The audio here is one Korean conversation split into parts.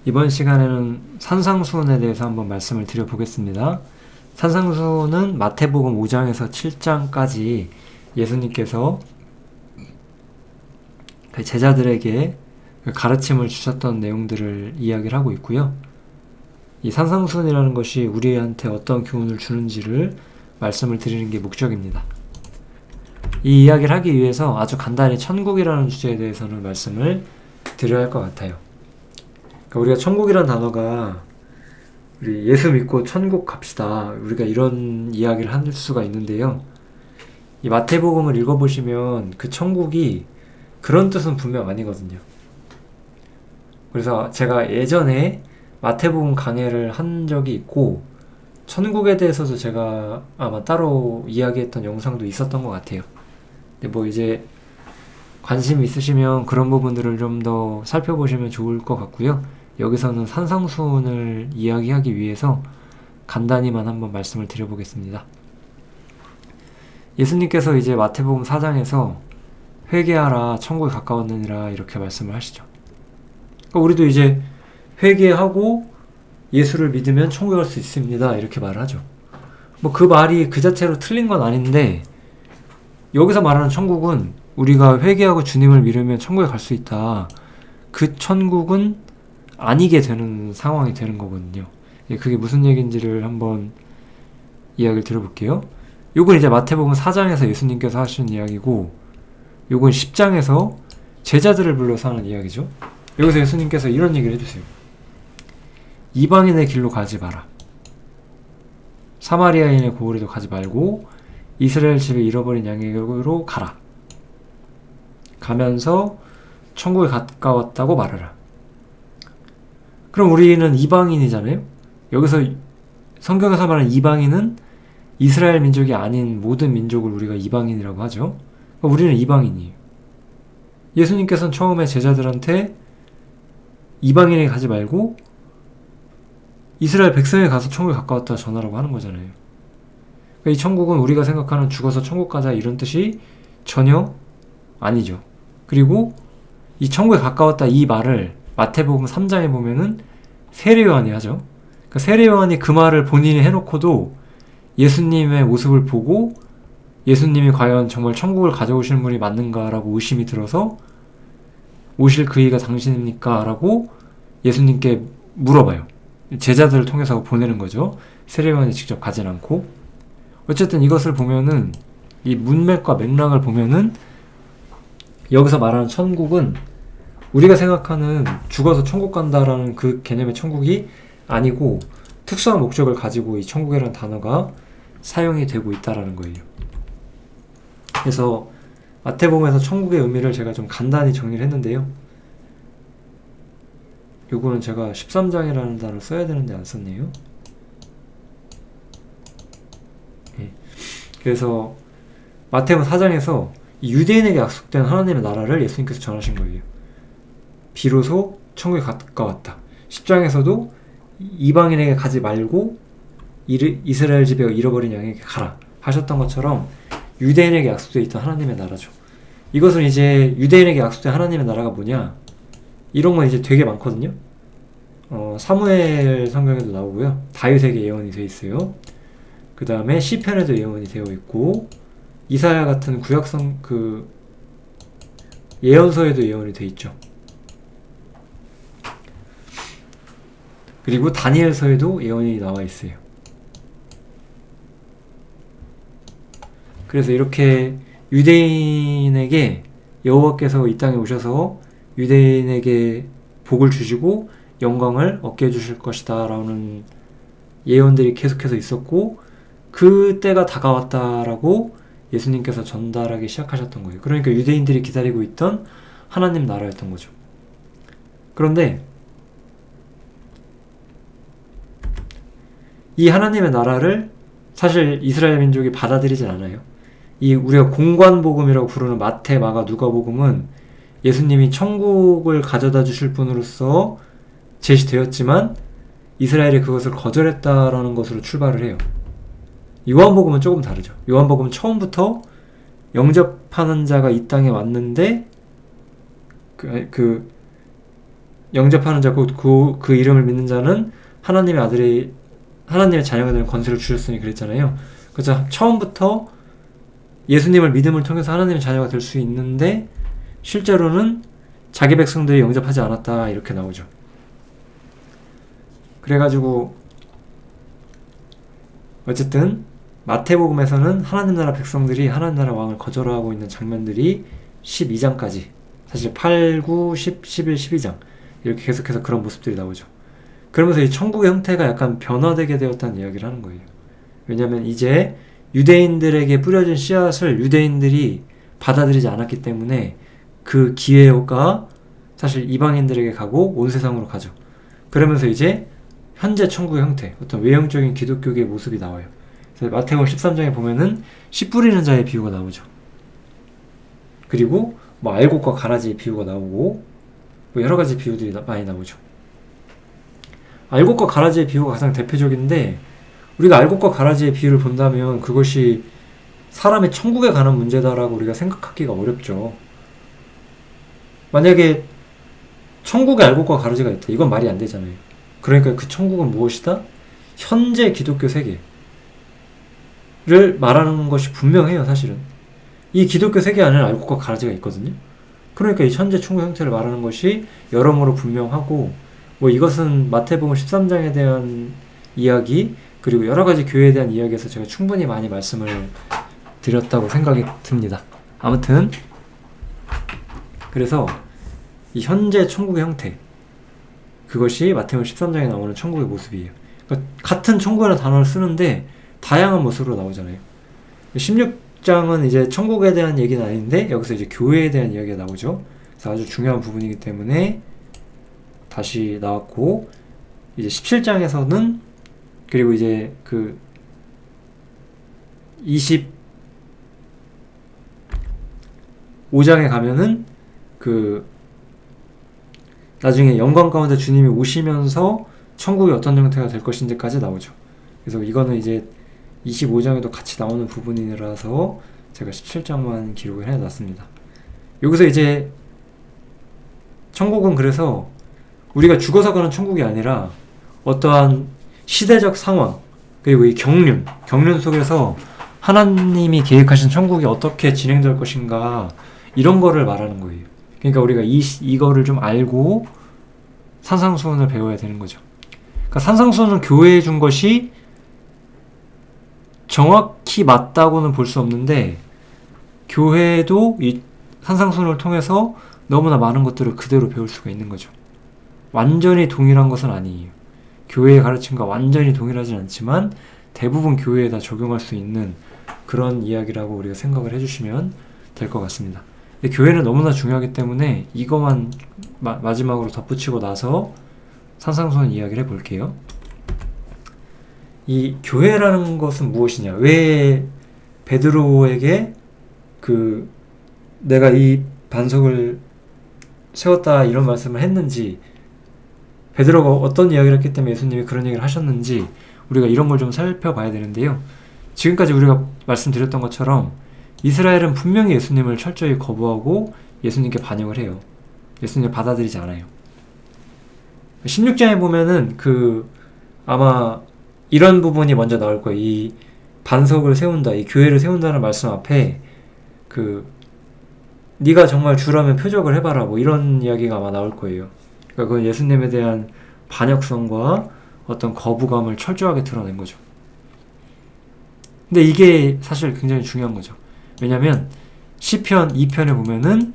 이번 시간에는 산상수훈에 대해서 한번 말씀을 드려보겠습니다. 산상수훈은 마태복음 5장에서 7장까지 예수님께서 제자들에게 가르침을 주셨던 내용들을 이야기를 하고 있고요. 이 산상수훈이라는 것이 우리한테 어떤 교훈을 주는지를 말씀을 드리는 게 목적입니다. 이 이야기를 하기 위해서 아주 간단히 천국이라는 주제에 대해서는 말씀을 드려야 할 것 같아요. 그러니까 우리가 천국이라는 단어가 우리 예수 믿고 천국 갑시다, 우리가 이런 이야기를 할 수가 있는데요. 이 마태복음을 읽어보시면 그 천국이 그런 뜻은 분명 아니거든요. 그래서 제가 예전에 마태복음 강해를 한 적이 있고 천국에 대해서도 제가 아마 따로 이야기했던 영상도 있었던 것 같아요. 근데 뭐 이제 관심 있으시면 그런 부분들을 좀 더 살펴보시면 좋을 것 같고요. 여기서는 산상수훈을 이야기하기 위해서 간단히만 한번 말씀을 드려보겠습니다. 예수님께서 이제 마태복음 4장에서 회개하라, 천국에 가까웠느니라 이렇게 말씀을 하시죠. 그러니까 우리도 이제 회개하고 예수를 믿으면 천국에 갈 수 있습니다, 이렇게 말을 하죠. 뭐 그 말이 그 자체로 틀린 건 아닌데, 여기서 말하는 천국은 우리가 회개하고 주님을 믿으면 천국에 갈 수 있다, 그 천국은 아니게 되는 상황이 되는 거거든요. 그게 무슨 얘기인지를 한번 이야기를 들어볼게요. 요건 이제 마태복음 4장에서 예수님께서 하시는 이야기고, 요건 10장에서 제자들을 불러서 하는 이야기죠. 여기서 예수님께서 이런 얘기를 해주세요. 이방인의 길로 가지 마라. 사마리아인의 고을에도 가지 말고 이스라엘 집에 잃어버린 양에게로 가라. 가면서 천국에 가까웠다고 말하라. 그럼 우리는 이방인이잖아요. 여기서 성경에서 말하는 이방인은 이스라엘 민족이 아닌 모든 민족을 우리가 이방인이라고 하죠. 그러니까 우리는 이방인이에요. 예수님께서는 처음에 제자들한테 이방인에게 가지 말고 이스라엘 백성에 가서 천국에 가까웠다 전하라고 하는 거잖아요. 그러니까 이 천국은 우리가 생각하는 죽어서 천국 가자 이런 뜻이 전혀 아니죠. 그리고 이 천국에 가까웠다 이 말을 마태복음 3장에 보면은 세례요한이 하죠. 그러니까 세례요한이 그 말을 본인이 해놓고도 예수님의 모습을 보고 예수님이 과연 정말 천국을 가져오시는 분이 맞는가라고 의심이 들어서 오실 그이가 당신입니까? 라고 예수님께 물어봐요. 제자들을 통해서 보내는 거죠. 세례요한이 직접 가진 않고. 어쨌든 이것을 보면은, 이 문맥과 맥락을 보면은 여기서 말하는 천국은 우리가 생각하는 죽어서 천국 간다라는 그 개념의 천국이 아니고 특수한 목적을 가지고 이 천국이라는 단어가 사용이 되고 있다라는 거예요. 그래서 마태복음에서 천국의 의미를 제가 좀 간단히 정리를 했는데요. 요거는 제가 13장이라는 단어를 써야 되는데 안 썼네요. 네. 그래서 마태복음 4장에서 유대인에게 약속된 하나님의 나라를 예수님께서 전하신 거예요. 비로소 천국에 가까웠다. 10장에서도 이방인에게 가지 말고 이스라엘 집에 잃어버린 양에게 가라 하셨던 것처럼 유대인에게 약속되어 있던 하나님의 나라죠. 이것은 이제 유대인에게 약속된 하나님의 나라가 뭐냐, 이런 건 이제 되게 많거든요. 사무엘 성경에도 나오고요. 다윗에게 예언이 되어 있어요. 그 다음에 시편에도 예언이 되어 있고, 이사야 같은 구약성 그 예언서에도 예언이 되어 있죠. 그리고 다니엘서에도 예언이 나와 있어요. 그래서 이렇게 유대인에게 여호와께서 이 땅에 오셔서 유대인에게 복을 주시고 영광을 얻게 해주실 것이다 라는 예언들이 계속해서 있었고, 그 때가 다가왔다라고 예수님께서 전달하기 시작하셨던 거예요. 그러니까 유대인들이 기다리고 있던 하나님 나라였던 거죠. 그런데 이 하나님의 나라를 사실 이스라엘 민족이 받아들이진 않아요. 이 우리가 공관복음이라고 부르는 마태, 마가, 누가복음은 예수님이 천국을 가져다 주실 분으로서 제시되었지만 이스라엘이 그것을 거절했다라는 것으로 출발을 해요. 요한복음은 조금 다르죠. 요한복음은 처음부터 영접하는 자가 이 땅에 왔는데 영접하는 자, 그 이름을 믿는 자는 하나님의 자녀가 되는 권세를 주셨으니 그랬잖아요. 그래서 처음부터 예수님을 믿음을 통해서 하나님의 자녀가 될 수 있는데 실제로는 자기 백성들이 영접하지 않았다 이렇게 나오죠. 그래가지고 어쨌든 마태복음에서는 하나님 나라 백성들이 하나님 나라 왕을 거절하고 있는 장면들이 12장까지 사실 8, 9, 10, 11, 12장 이렇게 계속해서 그런 모습들이 나오죠. 그러면서 이 천국의 형태가 약간 변화되게 되었다는 이야기를 하는 거예요. 왜냐하면 이제 유대인들에게 뿌려진 씨앗을 유대인들이 받아들이지 않았기 때문에 그 기회가 사실 이방인들에게 가고 온 세상으로 가죠. 그러면서 이제 현재 천국의 형태, 어떤 외형적인 기독교계의 모습이 나와요. 그래서 마태복음 13장에 보면은 씨 뿌리는 자의 비유가 나오죠. 그리고 뭐 알곡과 가라지의 비유가 나오고 뭐 여러 가지 비유들이 많이 나오죠. 알곡과 가라지의 비유가 가장 대표적인데 우리가 알곡과 가라지의 비유를 본다면 그것이 사람의 천국에 관한 문제다라고 우리가 생각하기가 어렵죠. 만약에 천국에 알곡과 가라지가 있다. 이건 말이 안 되잖아요. 그러니까 그 천국은 무엇이다? 현재 기독교 세계를 말하는 것이 분명해요. 사실은 이 기독교 세계 안에는 알곡과 가라지가 있거든요. 그러니까 이 현재 천국 형태를 말하는 것이 여러모로 분명하고 뭐 이것은 마태복음 13장에 대한 이야기 그리고 여러 가지 교회에 대한 이야기에서 제가 충분히 많이 말씀을 드렸다고 생각이 듭니다. 아무튼 그래서 이 현재 천국의 형태 그것이 마태복음 13장에 나오는 천국의 모습이에요. 그러니까 같은 천국이라는 단어를 쓰는데 다양한 모습으로 나오잖아요. 16장은 이제 천국에 대한 얘기는 아닌데 여기서 이제 교회에 대한 이야기가 나오죠. 그래서 아주 중요한 부분이기 때문에 다시 나왔고 이제 17장에서는 그리고 이제 그 25장에 가면은 그 나중에 영광 가운데 주님이 오시면서 천국이 어떤 형태가 될 것인지까지 나오죠. 그래서 이거는 이제 25장에도 같이 나오는 부분이라서 제가 17장만 기록을 해놨습니다. 여기서 이제 천국은 그래서 우리가 죽어서 가는 천국이 아니라 어떠한 시대적 상황 그리고 이 경륜 속에서 하나님이 계획하신 천국이 어떻게 진행될 것인가 이런 거를 말하는 거예요. 그러니까 우리가 이거를 좀 알고 산상수훈을 배워야 되는 거죠. 그러니까 산상수훈은 교회에 준 것이 정확히 맞다고는 볼 수 없는데 교회도 이 산상수훈을 통해서 너무나 많은 것들을 그대로 배울 수가 있는 거죠. 완전히 동일한 것은 아니에요. 교회의 가르침과 완전히 동일하진 않지만 대부분 교회에 다 적용할 수 있는 그런 이야기라고 우리가 생각을 해주시면 될 것 같습니다. 교회는 너무나 중요하기 때문에 이것만 마지막으로 덧붙이고 나서 산상수훈 이야기를 해볼게요. 이 교회라는 것은 무엇이냐? 왜 베드로에게 내가 이 반석을 세웠다 이런 말씀을 했는지 베드로가 어떤 이야기를 했기 때문에 예수님이 그런 얘기를 하셨는지 우리가 이런 걸 좀 살펴봐야 되는데요. 지금까지 우리가 말씀드렸던 것처럼 이스라엘은 분명히 예수님을 철저히 거부하고 예수님께 반역을 해요. 예수님을 받아들이지 않아요. 16장에 보면은 아마 이런 부분이 먼저 나올 거예요. 이 반석을 세운다, 이 교회를 세운다는 말씀 앞에 네가 정말 주라면 표적을 해봐라 뭐 이런 이야기가 아마 나올 거예요. 그러니까 그건 예수님에 대한 반역성과 어떤 거부감을 철저하게 드러낸 거죠. 근데 이게 사실 굉장히 중요한 거죠. 왜냐면 시편 2편에 보면은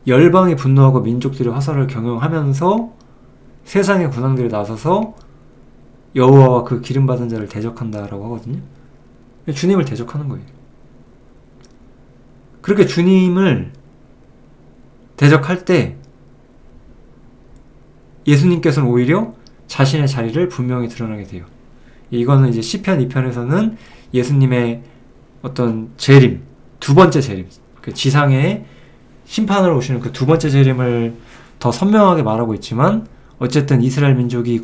열방이 분노하고 민족들이 화살을 경영하면서 세상의 군왕들이 나서서 여호와와 그 기름받은 자를 대적한다라고 하거든요. 주님을 대적하는 거예요. 그렇게 주님을 대적할 때 예수님께서는 오히려 자신의 자리를 분명히 드러나게 돼요. 이거는 이제 시편 2편에서는 예수님의 어떤 재림, 두 번째 재림, 그 지상에 심판으로 오시는 그 두 번째 재림을 더 선명하게 말하고 있지만 어쨌든 이스라엘 민족이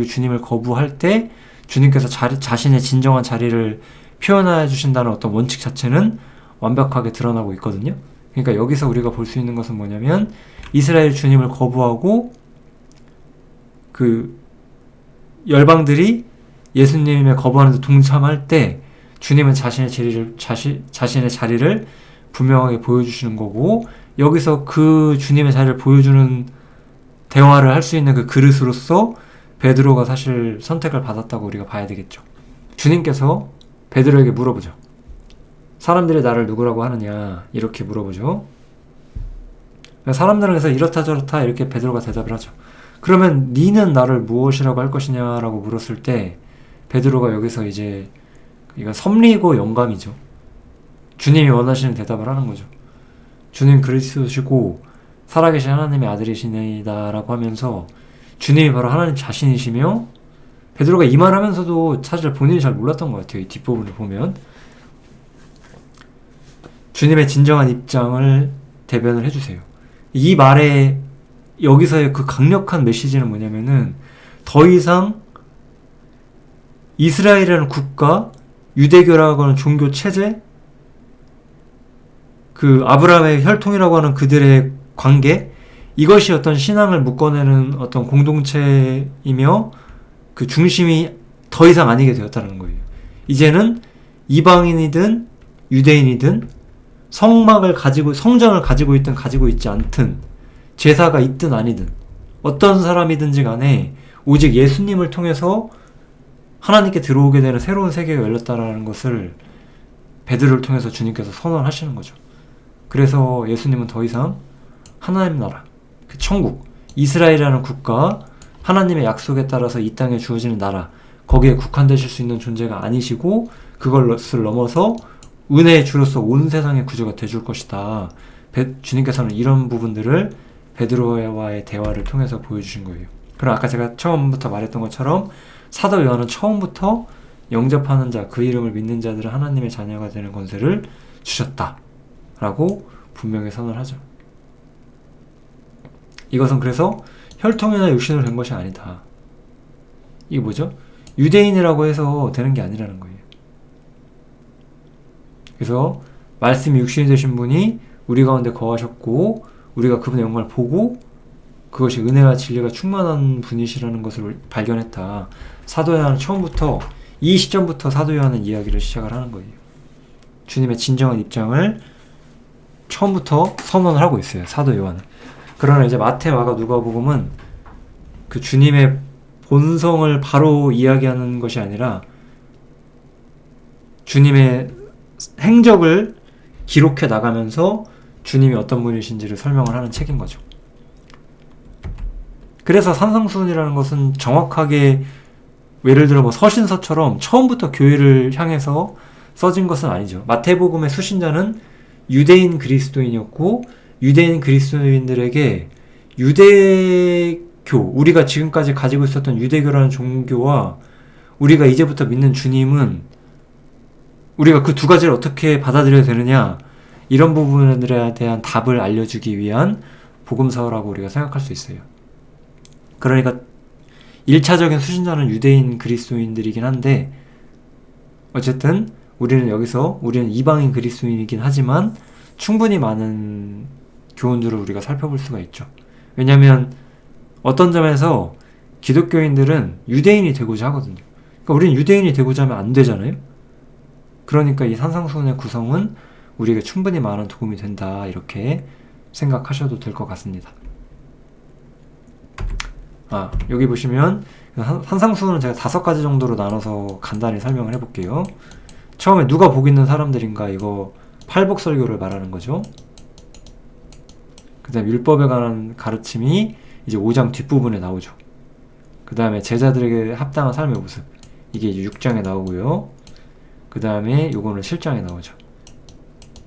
주님을 거부할 때 주님께서 자신의 진정한 자리를 표현해 주신다는 어떤 원칙 자체는 완벽하게 드러나고 있거든요. 그러니까 여기서 우리가 볼 수 있는 것은 뭐냐면 이스라엘 주님을 거부하고 그 열방들이 예수님의 거부하는 데 동참할 때 주님은 자신의 자리를 분명하게 보여주시는 거고, 여기서 그 주님의 자리를 보여주는 대화를 할 수 있는 그 그릇으로서 베드로가 사실 선택을 받았다고 우리가 봐야 되겠죠. 주님께서 베드로에게 물어보죠. 사람들이 나를 누구라고 하느냐, 이렇게 물어보죠. 사람들은 그래서 이렇다 저렇다 이렇게 베드로가 대답을 하죠. 그러면 니는 나를 무엇이라고 할 것이냐라고 물었을 때 베드로가 여기서 이제 이거 섭리고 영감이죠. 주님이 원하시는 대답을 하는 거죠. 주님 그리스도시고 살아계신 하나님의 아들이시다 라고 하면서 주님이 바로 하나님 자신이시며, 베드로가 이 말 하면서도 사실 본인이 잘 몰랐던 것 같아요. 이 뒷부분을 보면 주님의 진정한 입장을 대변을 해주세요. 이 말에 여기서의 그 강력한 메시지는 뭐냐면은 더 이상 이스라엘이라는 국가, 유대교라고 하는 종교 체제, 그 아브라함의 혈통이라고 하는 그들의 관계, 이것이 어떤 신앙을 묶어내는 어떤 공동체이며 그 중심이 더 이상 아니게 되었다는 거예요. 이제는 이방인이든 유대인이든 성막을 가지고, 성전을 가지고 있든 가지고 있지 않든, 제사가 있든 아니든 어떤 사람이든지 간에 오직 예수님을 통해서 하나님께 들어오게 되는 새로운 세계가 열렸다라는 것을 베드로를 통해서 주님께서 선언하시는 거죠. 그래서 예수님은 더 이상 하나님 나라, 그 천국, 이스라엘이라는 국가, 하나님의 약속에 따라서 이 땅에 주어지는 나라, 거기에 국한되실 수 있는 존재가 아니시고 그것을 넘어서 은혜의 주로서 온 세상의 구주가 되줄 것이다. 주님께서는 이런 부분들을 베드로와의 대화를 통해서 보여주신 거예요. 그럼 아까 제가 처음부터 말했던 것처럼 사도 요한은 처음부터 영접하는 자, 그 이름을 믿는 자들은 하나님의 자녀가 되는 권세를 주셨다 라고 분명히 선언하죠. 이것은 그래서 혈통이나 육신으로 된 것이 아니다. 이게 뭐죠? 유대인이라고 해서 되는 게 아니라는 거예요. 그래서 말씀이 육신이 되신 분이 우리 가운데 거하셨고 우리가 그분의 영광을 보고 그것이 은혜와 진리가 충만한 분이시라는 것을 발견했다. 사도 요한은 처음부터, 이 시점부터 사도 요한은 이야기를 시작을 하는 거예요. 주님의 진정한 입장을 처음부터 선언을 하고 있어요. 사도 요한은. 그러나 이제 마태, 마가, 누가복음은 그 주님의 본성을 바로 이야기하는 것이 아니라 주님의 행적을 기록해 나가면서 주님이 어떤 분이신지를 설명을 하는 책인 거죠. 그래서 산상수훈이라는 것은 정확하게 예를 들어 뭐 서신서처럼 처음부터 교회를 향해서 써진 것은 아니죠. 마태복음의 수신자는 유대인 그리스도인이었고 유대인 그리스도인들에게 유대교, 우리가 지금까지 가지고 있었던 유대교라는 종교와 우리가 이제부터 믿는 주님은 우리가 그 두 가지를 어떻게 받아들여야 되느냐, 이런 부분들에 대한 답을 알려주기 위한 복음서라고 우리가 생각할 수 있어요. 그러니까 1차적인 수신자는 유대인 그리스도인들이긴 한데 어쨌든 우리는 이방인 그리스도인이긴 하지만 충분히 많은 교훈들을 우리가 살펴볼 수가 있죠. 왜냐하면 어떤 점에서 기독교인들은 유대인이 되고자 하거든요. 그러니까 우리는 유대인이 되고자 하면 안 되잖아요. 그러니까 이 산상수훈의 구성은 우리에게 충분히 많은 도움이 된다, 이렇게 생각하셔도 될 것 같습니다. 여기 보시면 산상수훈은 제가 5가지 정도로 나눠서 간단히 설명을 해볼게요. 처음에 누가 복 있는 사람들인가, 이거 팔복설교를 말하는 거죠. 그 다음에 율법에 관한 가르침이 이제 5장 뒷부분에 나오죠. 그 다음에 제자들에게 합당한 삶의 모습, 이게 이제 6장에 나오고요. 그 다음에 요거는 7장에 나오죠.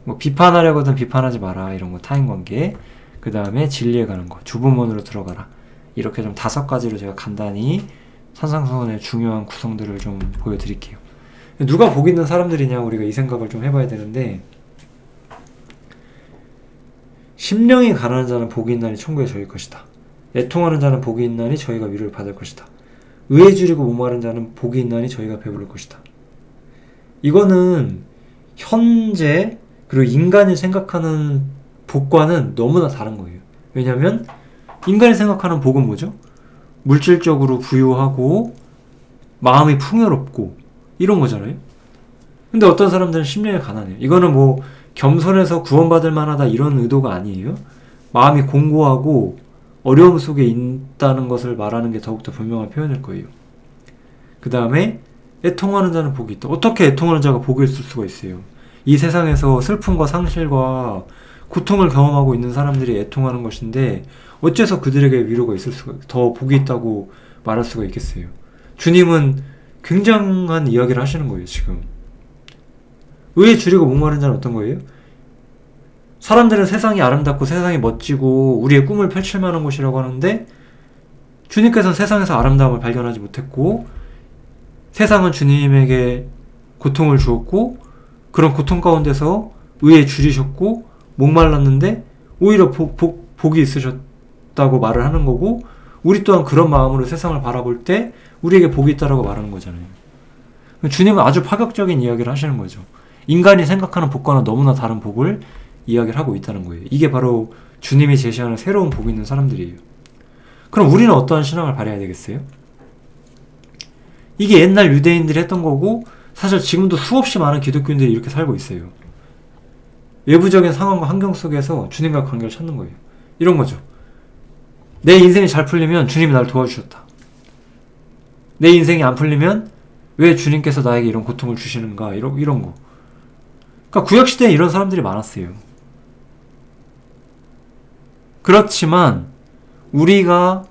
뭐 비판하려거든 비판하지 마라, 이런 거, 타인관계. 그 다음에 진리에 관한 거, 주부문으로 들어가라. 이렇게 좀 5가지로 제가 간단히 산상수훈의 중요한 구성들을 좀 보여드릴게요. 누가 복 있는 사람들이냐, 우리가 이 생각을 좀 해봐야 되는데, 심령이 가난한 자는 복이 있나니 천국에 저희 것이다. 애통하는 자는 복이 있나니 저희가 위로를 받을 것이다. 의에 줄이고 목마른 자는 복이 있나니 저희가 배부를 것이다. 이거는 현재 그리고 인간이 생각하는 복과는 너무나 다른 거예요. 왜냐하면 인간이 생각하는 복은 뭐죠? 물질적으로 부유하고 마음이 풍요롭고 이런 거잖아요. 근데 어떤 사람들은 심령이 가난해요. 이거는 뭐 겸손해서 구원받을 만하다 이런 의도가 아니에요. 마음이 공고하고 어려움 속에 있다는 것을 말하는 게 더욱더 분명한 표현일 거예요. 그 다음에 애통하는 자는 복이 있다. 어떻게 애통하는 자가 복이 있을 수가 있어요? 이 세상에서 슬픔과 상실과 고통을 경험하고 있는 사람들이 애통하는 것인데 어째서 그들에게 위로가 있을 수가, 더 복이 있다고 말할 수가 있겠어요? 주님은 굉장한 이야기를 하시는 거예요, 지금. 의에 줄이고 목마른 자는 어떤 거예요? 사람들은 세상이 아름답고 세상이 멋지고 우리의 꿈을 펼칠 만한 곳이라고 하는데 주님께서는 세상에서 아름다움을 발견하지 못했고 세상은 주님에게 고통을 주었고 그런 고통 가운데서 의에 줄이셨고 목말랐는데 오히려 복이 있으셨다고 말을 하는 거고 우리 또한 그런 마음으로 세상을 바라볼 때 우리에게 복이 있다라고 말하는 거잖아요. 주님은 아주 파격적인 이야기를 하시는 거죠. 인간이 생각하는 복과는 너무나 다른 복을 이야기를 하고 있다는 거예요. 이게 바로 주님이 제시하는 새로운 복이 있는 사람들이에요. 그럼 우리는 어떠한 신앙을 발휘해야 되겠어요? 이게 옛날 유대인들이 했던 거고 사실 지금도 수없이 많은 기독교인들이 이렇게 살고 있어요. 외부적인 상황과 환경 속에서 주님과 관계를 찾는 거예요. 이런 거죠. 내 인생이 잘 풀리면 주님이 나를 도와주셨다. 내 인생이 안 풀리면 왜 주님께서 나에게 이런 고통을 주시는가 이런 거. 그러니까 구약시대에 이런 사람들이 많았어요. 그렇지만 우리가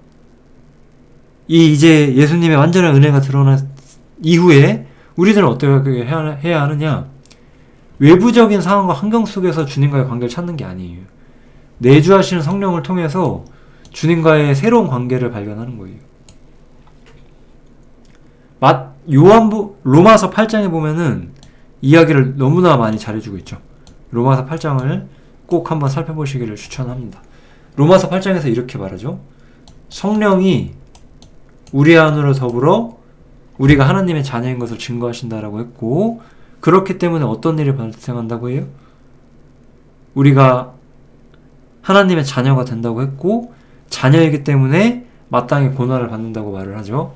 이제 예수님의 완전한 은혜가 드러난 이후에 우리들은 어떻게 해야 하느냐? 외부적인 상황과 환경 속에서 주님과의 관계를 찾는 게 아니에요. 내주하시는 성령을 통해서 주님과의 새로운 관계를 발견하는 거예요. 로마서 8장에 보면은 이야기를 너무나 많이 잘해주고 있죠. 로마서 8장을 꼭 한번 살펴보시기를 추천합니다. 로마서 8장에서 이렇게 말하죠. 성령이 우리 안으로 더불어 우리가 하나님의 자녀인 것을 증거하신다라고 했고 그렇기 때문에 어떤 일이 발생한다고 해요? 우리가 하나님의 자녀가 된다고 했고 자녀이기 때문에 마땅히 고난을 받는다고 말을 하죠.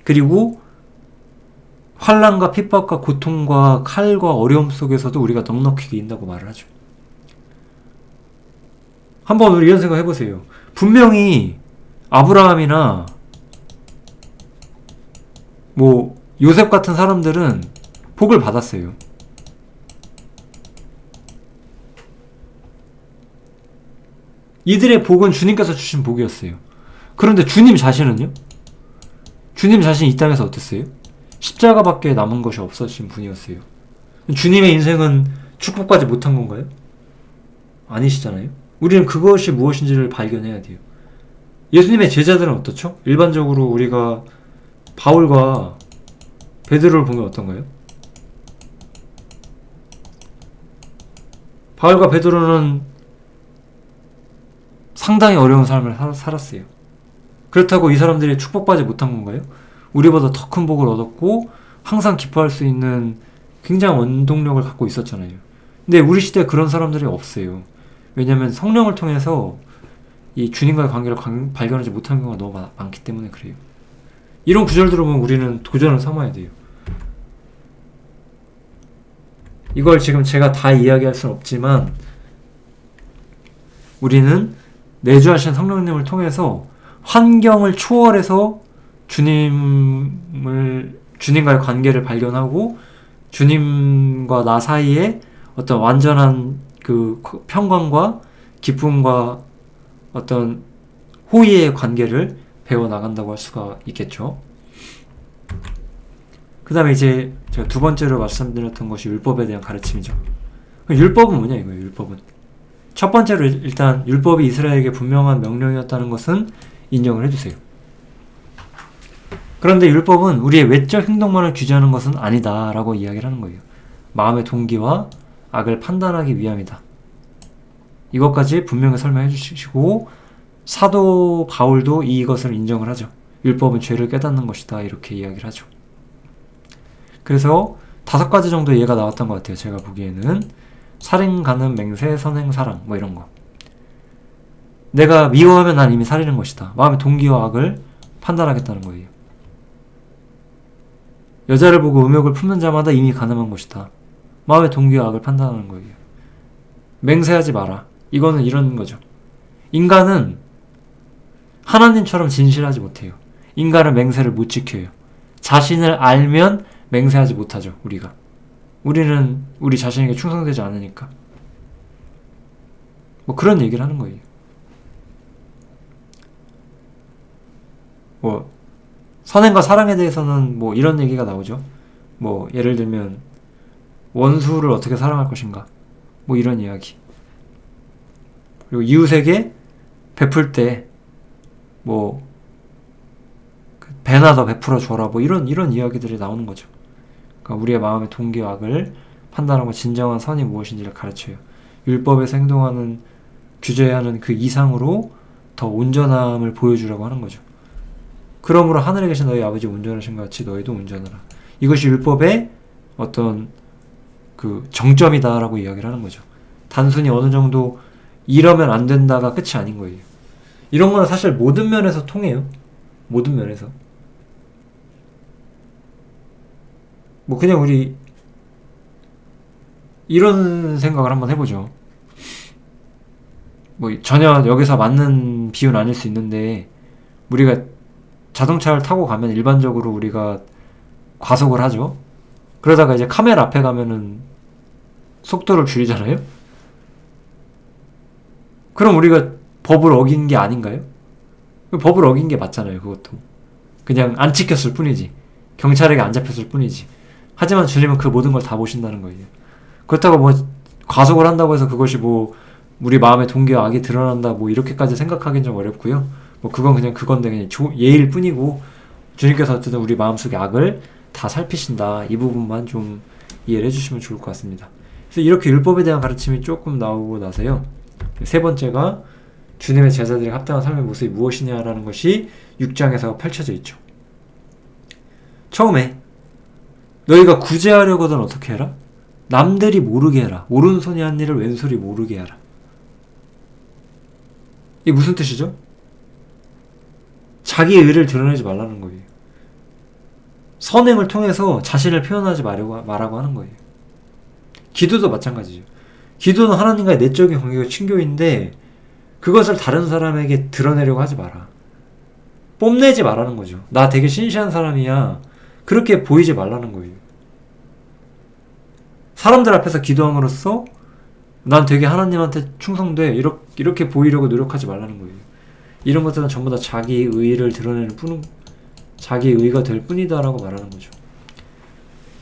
그리고 환난과 핍박과 고통과 칼과 어려움 속에서도 우리가 넉넉히 이긴다고 말을 하죠. 한번 우리 이런 생각 해보세요. 분명히 아브라함이나 뭐 요셉 같은 사람들은 복을 받았어요. 이들의 복은 주님께서 주신 복이었어요. 그런데 주님 자신은요? 주님 자신이 이 땅에서 어땠어요? 십자가밖에 남은 것이 없으신 분이었어요. 주님의 인생은 축복받지 못한 건가요? 아니시잖아요. 우리는 그것이 무엇인지를 발견해야 돼요. 예수님의 제자들은 어떻죠? 일반적으로 우리가 바울과 베드로를 보면 어떤가요? 바울과 베드로는 상당히 어려운 삶을 살았어요. 그렇다고 이 사람들이 축복받지 못한 건가요? 우리보다 더 큰 복을 얻었고 항상 기뻐할 수 있는 굉장한 원동력을 갖고 있었잖아요. 근데 우리 시대에 그런 사람들이 없어요. 왜냐하면 성령을 통해서 이 주님과의 관계를 발견하지 못한 경우가 너무 많기 때문에 그래요. 이런 구절들을 보면 우리는 도전을 삼아야 돼요. 이걸 지금 제가 다 이야기할 수는 없지만 우리는 내주하신 성령님을 통해서 환경을 초월해서 주님과의 관계를 발견하고 주님과 나 사이에 어떤 완전한 그 평강과 기쁨과 어떤 호의의 관계를 배워나간다고 할 수가 있겠죠. 그 다음에 이제 제가 두 번째로 말씀드렸던 것이 율법에 대한 가르침이죠. 율법은 뭐냐 이거예요. 율법은 첫 번째로 일단 율법이 이스라엘에게 분명한 명령이었다는 것은 인정을 해주세요. 그런데 율법은 우리의 외적 행동만을 규제하는 것은 아니다 라고 이야기를 하는 거예요. 마음의 동기와 악을 판단하기 위함이다. 이것까지 분명히 설명해 주시고 사도 바울도 이것을 인정을 하죠. 율법은 죄를 깨닫는 것이다 이렇게 이야기를 하죠. 그래서 5가지 정도 예가 나왔던 것 같아요. 제가 보기에는 살인, 간음, 맹세, 선행, 사랑 뭐 이런 거. 내가 미워하면 난 이미 살인한 것이다. 마음의 동기와 악을 판단하겠다는 거예요. 여자를 보고 음욕을 품는 자마다 이미 간음한 것이다. 마음의 동기와 악을 판단하는 거예요. 맹세하지 마라. 이거는 이런 거죠. 인간은 하나님처럼 진실하지 못해요. 인간은 맹세를 못 지켜요. 자신을 알면 맹세하지 못하죠. 우리는 우리 자신에게 충성되지 않으니까. 뭐 그런 얘기를 하는 거예요. 뭐 선행과 사랑에 대해서는 뭐 이런 얘기가 나오죠. 뭐 예를 들면 원수를 어떻게 사랑할 것인가, 뭐 이런 이야기. 그리고 이웃에게 베풀 때 뭐 배나 더 베풀어 줘라, 뭐 이런 이야기들이 나오는 거죠. 그러니까 우리의 마음의 동기와 악을 판단하고 진정한 선이 무엇인지를 가르쳐요. 율법에서 행동하는, 규제하는 그 이상으로 더 온전함을 보여주려고 하는 거죠. 그러므로 하늘에 계신 너희 아버지 온전하신 것 같이 너희도 온전하라. 이것이 율법의 어떤 그 정점이다라고 이야기를 하는 거죠. 단순히 어느 정도 이러면 안 된다가 끝이 아닌 거예요. 이런 거는 사실 모든 면에서 통해요. 모든 면에서. 뭐 그냥 우리 이런 생각을 한번 해보죠. 뭐 전혀 여기서 맞는 비유는 아닐 수 있는데, 우리가 자동차를 타고 가면 일반적으로 우리가 과속을 하죠. 그러다가 이제 카메라 앞에 가면은 속도를 줄이잖아요. 그럼 우리가 법을 어긴 게 아닌가요? 법을 어긴 게 맞잖아요. 그것도 그냥 안 찍혔을 뿐이지, 경찰에게 안 잡혔을 뿐이지. 하지만 주님은 그 모든 걸 다 보신다는 거예요. 그렇다고 뭐 과속을 한다고 해서 그것이 뭐 우리 마음의 동기와 악이 드러난다, 뭐 이렇게까지 생각하기는 좀 어렵고요. 뭐 그건 그냥 그건데 그냥 예일 뿐이고, 주님께서 어쨌든 우리 마음속의 악을 다 살피신다, 이 부분만 좀 이해를 해주시면 좋을 것 같습니다. 그래서 이렇게 율법에 대한 가르침이 조금 나오고 나서요, 세 번째가 주님의 제자들의 합당한 삶의 모습이 무엇이냐라는 것이 6장에서 펼쳐져 있죠. 처음에 너희가 구제하려거든 어떻게 해라? 남들이 모르게 해라. 오른손이 한 일을 왼손이 모르게 하라. 이게 무슨 뜻이죠? 자기의 의를 드러내지 말라는 거예요. 선행을 통해서 자신을 표현하지 말라고 하는 거예요. 기도도 마찬가지죠. 기도는 하나님과의 내적인 관계가 친교인데 그것을 다른 사람에게 드러내려고 하지 마라. 뽐내지 말라는 거죠. 나 되게 신실한 사람이야, 그렇게 보이지 말라는 거예요. 사람들 앞에서 기도함으로써 난 되게 하나님한테 충성돼, 이렇게 보이려고 노력하지 말라는 거예요. 이런 것들은 전부 다 자기의 의를 드러내는 자기의 의가 될 뿐이다라고 말하는 거죠.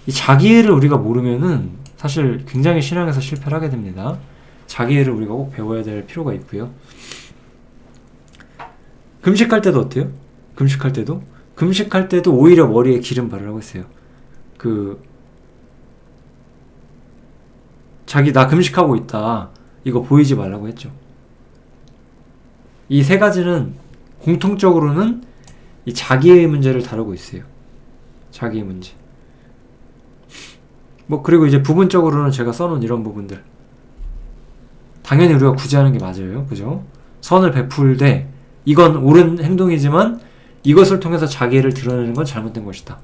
이 자기의를 우리가 모르면은 사실 굉장히 신앙에서 실패를 하게 됩니다. 자기의를 우리가 꼭 배워야 될 필요가 있고요. 금식할 때도 어때요? 금식할 때도 오히려 머리에 기름 바르라고 했어요. 자기 나 금식하고 있다, 이거 보이지 말라고 했죠. 이 세 가지는 공통적으로는 이 자기의 문제를 다루고 있어요. 자기의 문제. 뭐 그리고 이제 부분적으로는 제가 써놓은 이런 부분들, 당연히 우리가 구제하는 게 맞아요. 그죠? 선을 베풀되 이건 옳은 행동이지만 이것을 통해서 자기를 드러내는 건 잘못된 것이다.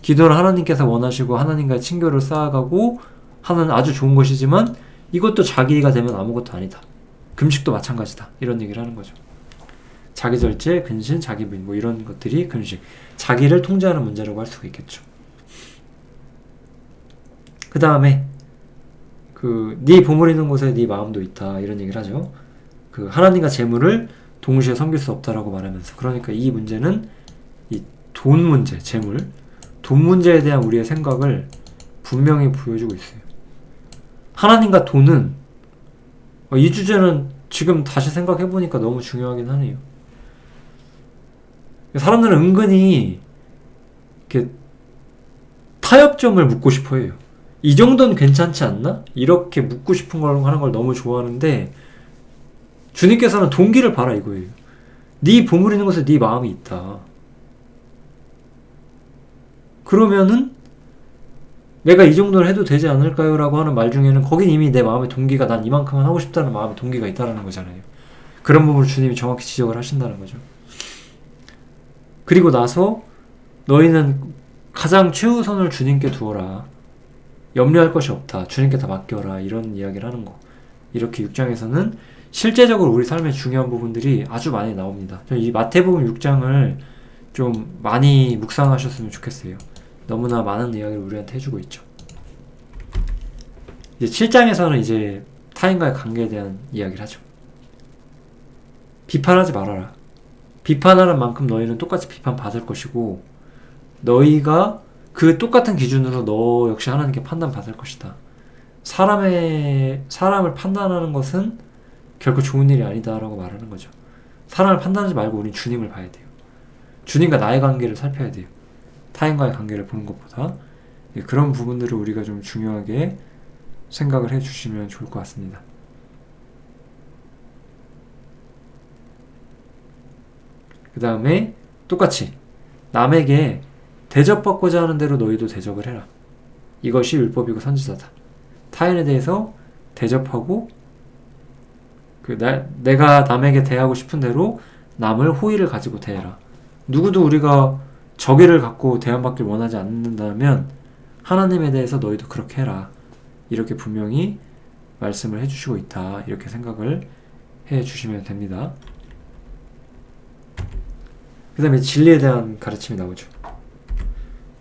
기도는 하나님께서 원하시고 하나님과의 친교를 쌓아가고 하는 아주 좋은 것이지만 이것도 자기가 되면 아무것도 아니다. 금식도 마찬가지다, 이런 얘기를 하는 거죠. 자기절제, 근신, 자기부인, 뭐 이런 것들이 금식, 자기를 통제하는 문제라고 할 수가 있겠죠. 그 다음에 네 보물 있는 곳에 네 마음도 있다, 이런 얘기를 하죠. 하나님과 재물을 동시에 섬길 수 없다라고 말하면서, 그러니까 이 문제는 이 돈 문제, 재물, 돈 문제에 대한 우리의 생각을 분명히 보여주고 있어요. 하나님과 돈은, 이 주제는 지금 다시 생각해보니까 너무 중요하긴 하네요. 사람들은 은근히 이렇게 타협점을 묻고 싶어 해요. 이 정도는 괜찮지 않나? 이렇게 묻고 싶은 걸 하는 걸 너무 좋아하는데, 주님께서는 동기를 봐라 이거예요. 네 보물 있는 곳에 네 마음이 있다. 그러면은 내가 이 정도는 해도 되지 않을까요? 라고 하는 말 중에는 거긴 이미 내 마음의 동기가 난 이만큼은 하고 싶다는 마음의 동기가 있다는 거잖아요. 그런 부분을 주님이 정확히 지적을 하신다는 거죠. 그리고 나서 너희는 가장 최우선을 주님께 두어라. 염려할 것이 없다. 주님께 다 맡겨라. 이런 이야기를 하는 거. 이렇게 6장에서는 실제적으로 우리 삶의 중요한 부분들이 아주 많이 나옵니다. 이 마태복음 6장을 좀 많이 묵상하셨으면 좋겠어요. 너무나 많은 이야기를 우리한테 해주고 있죠. 이제 7장에서는 이제 타인과의 관계에 대한 이야기를 하죠. 비판하지 말아라. 비판하는 만큼 너희는 똑같이 비판받을 것이고 너희가 그 똑같은 기준으로 너 역시 하나님께 판단받을 것이다. 사람을 판단하는 것은 결코 좋은 일이 아니다라고 말하는 거죠. 사람을 판단하지 말고 우린 주님을 봐야 돼요. 주님과 나의 관계를 살펴야 돼요. 타인과의 관계를 보는 것보다. 그런 부분들을 우리가 좀 중요하게 생각을 해주시면 좋을 것 같습니다. 그 다음에 똑같이 남에게 대접받고자 하는 대로 너희도 대접을 해라. 이것이 율법이고 선지자다. 타인에 대해서 대접하고 내가 남에게 대하고 싶은 대로 남을 호의를 가지고 대해라. 누구도 우리가 적의를 갖고 대한받길 원하지 않는다면 하나님에 대해서 너희도 그렇게 해라. 이렇게 분명히 말씀을 해주시고 있다. 이렇게 생각을 해주시면 됩니다. 그 다음에 진리에 대한 가르침이 나오죠.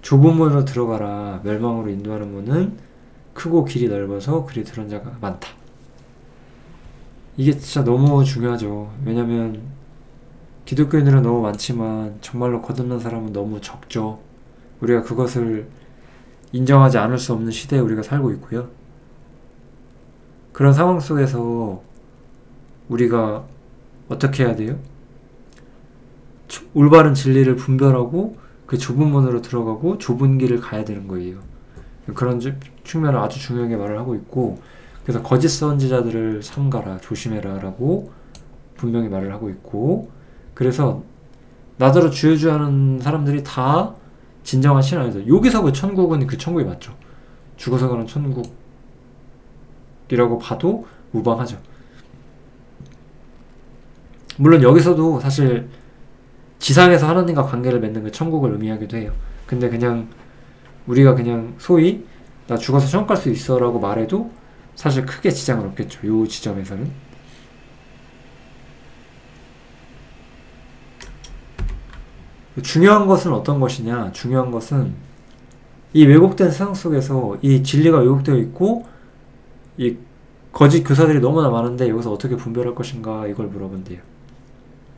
좁은 문으로 들어가라. 멸망으로 인도하는 문은 크고 길이 넓어서 그리 들어온 자가 많다. 이게 진짜 너무 중요하죠. 왜냐면 기독교인들은 너무 많지만 정말로 거듭난 사람은 너무 적죠. 우리가 그것을 인정하지 않을 수 없는 시대에 우리가 살고 있고요. 그런 상황 속에서 우리가 어떻게 해야 돼요? 올바른 진리를 분별하고 그 좁은 문으로 들어가고 좁은 길을 가야 되는 거예요. 그런 측면을 아주 중요하게 말을 하고 있고, 그래서 거짓 선지자들을 삼가라, 조심해라 라고 분명히 말을 하고 있고, 그래서 나더러 주여주하는 사람들이 다 진정한 신은 아니다. 여기서 그 천국은 그 천국이 맞죠. 죽어서 가는 천국이라고 봐도 무방하죠. 물론 여기서도 사실 지상에서 하나님과 관계를 맺는 그 천국을 의미하기도 해요. 근데 그냥 우리가 그냥 소위 나 죽어서 천국 갈 수 있어 라고 말해도 사실 크게 지장은 없겠죠. 요 지점에서는. 중요한 것은 어떤 것이냐? 중요한 것은 이 왜곡된 세상 속에서 이 진리가 왜곡되어 있고 이 거짓 교사들이 너무나 많은데 여기서 어떻게 분별할 것인가, 이걸 물어본대요.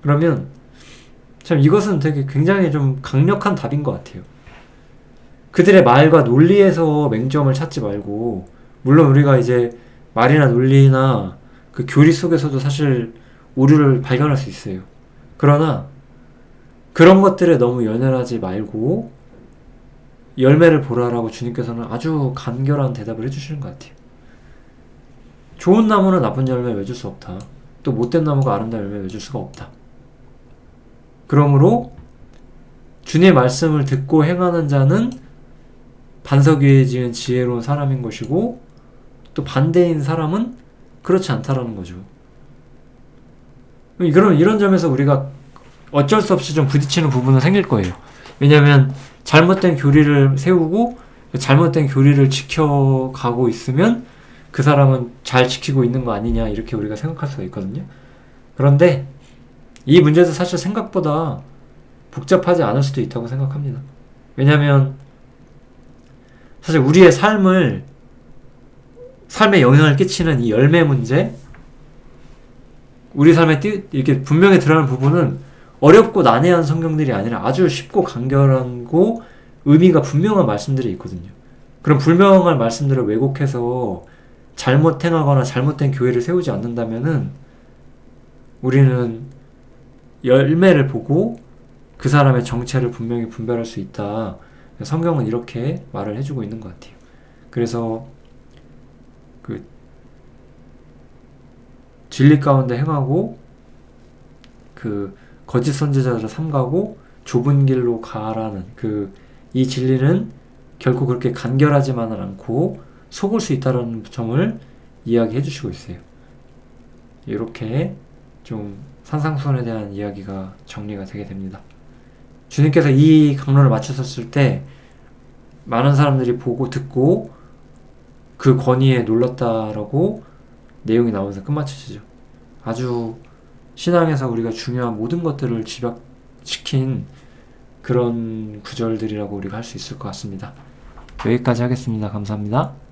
그러면 참 이것은 되게 굉장히 좀 강력한 답인 것 같아요. 그들의 말과 논리에서 맹점을 찾지 말고, 물론 우리가 이제 말이나 논리나 그 교리 속에서도 사실 오류를 발견할 수 있어요. 그러나 그런 것들에 너무 연연하지 말고 열매를 보라라고 주님께서는 아주 간결한 대답을 해주시는 것 같아요. 좋은 나무는 나쁜 열매 맺을 수 없다. 또 못된 나무가 아름다운 열매 맺을 수가 없다. 그러므로 주님의 말씀을 듣고 행하는 자는 반석 위에 지은 지혜로운 사람인 것이고, 또 반대인 사람은 그렇지 않다라는 거죠. 그럼 이런 점에서 우리가 어쩔 수 없이 좀 부딪히는 부분은 생길 거예요. 왜냐하면 잘못된 교리를 세우고 잘못된 교리를 지켜가고 있으면 그 사람은 잘 지키고 있는 거 아니냐, 이렇게 우리가 생각할 수가 있거든요. 그런데 이 문제도 사실 생각보다 복잡하지 않을 수도 있다고 생각합니다. 왜냐하면 사실 우리의 삶에 영향을 끼치는 이 열매 문제, 우리 삶에 이렇게 분명히 드러나는 부분은 어렵고 난해한 성경들이 아니라 아주 쉽고 간결하고 의미가 분명한 말씀들이 있거든요. 그럼 불명한 말씀들을 왜곡해서 잘못 행하거나 잘못된 교회를 세우지 않는다면은 우리는 열매를 보고 그 사람의 정체를 분명히 분별할 수 있다. 성경은 이렇게 말을 해주고 있는 것 같아요. 그래서 그 진리 가운데 행하고 그 거짓 선지자들을 삼가고 좁은 길로 가라는 이 진리는 결코 그렇게 간결하지만은 않고 속을 수 있다는 점을 이야기해 주시고 있어요. 이렇게 좀 산상수훈에 대한 이야기가 정리가 되게 됩니다. 주님께서 이 강론을 마치셨을 때 많은 사람들이 보고 듣고 그 권위에 놀랐다라고 내용이 나오면서 끝마치시죠. 아주 신앙에서 우리가 중요한 모든 것들을 집약시킨 그런 구절들이라고 우리가 할 수 있을 것 같습니다. 여기까지 하겠습니다. 감사합니다.